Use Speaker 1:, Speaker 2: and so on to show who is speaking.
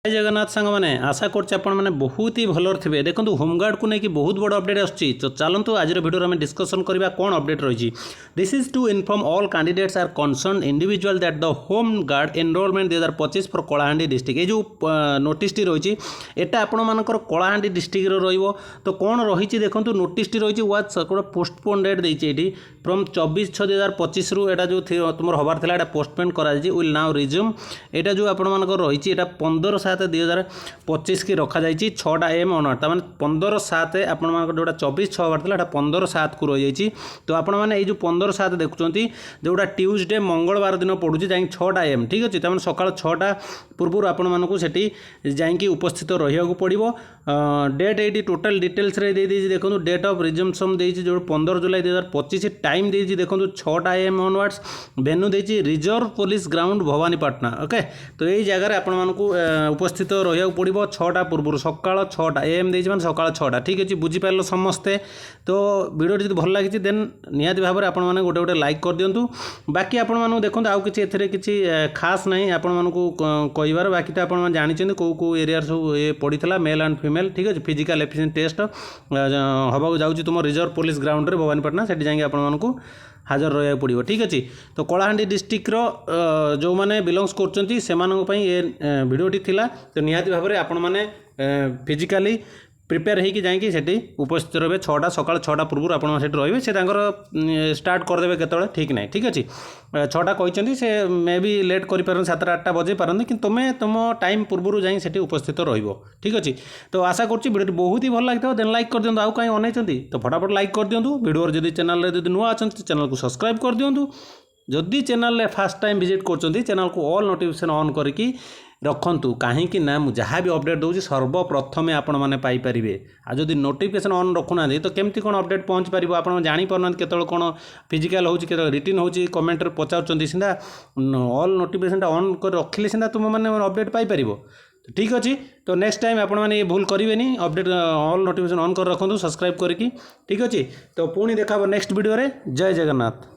Speaker 1: जय जगन्नाथ सांग मैंने आशा कर बहुत ही भलर थे। देखो होमगार्ड को लेकिन बहुत बड़ अपडेट आसूँ। तो चलतु आज वीडियो में डिस्कसन करवा कौन अपडेट रही। This is to inform all candidates are concern individual that the home guard enrolment 2025 for Kalahandi district. ये जो नोटिस रही है आपर कलाहांडी डिस्ट्रिक्ट रो। तो कौन रही देखो नोटिस रही वाज पोस्टपोन डेट देती फ्रॉम 24/6/2025 रु एटा जो तुम हबार था पोस्टपोन कर विल नाउ रिज्यूम। यहाँ जो आपर रही 15/7/2025 की रखा जाइए 6टा AM ऑनवर्ड तमें 15/7 आपण जोड़ा 24/6 बार था 15/7 को रही जाइए। तो आपण मैंने ये 15/7 देखुं जोड़ा ट्यूजडे मंगलवार दिन पड़ूँ जा 6टा AM ठीक अच्छे तमें सका 6टा पूर्व आपण मानक से उपस्थित रहा पड़ो। डेट ये टोटाल डिटेल्स देखो डेट ऑफ रिजम्पशन जो 15 जुलाई 2025 टाइम देती देखो 6टा AM ऑनवर्ड्स वेन्यू देती reserve police ground Bhawanipatna. Okay तो यही जगह आपण मानक उपस्थित रहा पड़ो 6टा पूर्व सका 6टा AM देती सका 6टा ठीक अच्छे बुझीपार समस्ते। तो वीडियो जी भल लगी देन निहाती भाव में आपण गोटे गोटे लाइक कर दिंतु। बाकी आपण मानक देखो आउ कि खास नहीं आपण मानक कहबार बाकी तो आप जानते कौ कौ एरिया सब ये पड़ा मेल एंड फीमेल ठीक अच्छे फिजिकल एफिशिएंट टेस्ट हवा जाऊँगी तुम रिजर्व पुलिस ग्राउंड में भवानीपाटना से जाएंगे आपण हाजर रहा पड़ो ठीक अच्छे। तो कलाहांडी डिस्ट्रिक्टर जो मैंने बिलंग्स कर भिडियोटी थिला। तो निहाती भाव में आपण मैंने फिजिकाली प्रिपेयर होगी जाकि सेठी उपस्थित रहे 6टा सका 6टा पूर्व आप रही से स्टार्ट करदे के ठीक ना ठीक अच्छे 6टा कहते से मे भी लेट कर 7-8टा बजे पारती कि तुम्हें तुम टाइम पूर्व जाए उपस्थित रही ठीक अच्छे। तो आशा करुँच वीडियो बहुत ही भल लगी देन लाइक कर दिंतु। आउ कहीं अनैती तो फटाफट लाइक कर दिंतु। वीडियो जब चैनल नुआ अच्छा चैनल को सब्सक्राइब कर दिंतु। जदि चैनल फास्ट टाइम विजिट कर चैनल को ऑल नोटिफिकेशन ऑन करके रखु कहीं जहाँ भी अपडेट दूसरी सर्वप्रथमे आपण मैंने पाइपर। आ जदि नोटिफिकेशन ऑन रखुना तो केमती कौन अपडेट पहुँच पार आप जापर केत कौन फिजिकल हो रिटिन हो कमेंट पचार सीधा ऑल नोटिफिकेशन ऑन कर रखिले सीधा तुम मैंने अपडेट पाइपर। तो ठीक अच्छे। तो नेक्स्ट टाइम आपण मैंने ये भूल करेंगे अपडेट ऑल नोटिफिकेशन ऑन कर रखु सब्सक्राइब करके ठीक अच्छे। तो पुणी देखा नेक्स्ट वीडियो रे। जय जगन्नाथ।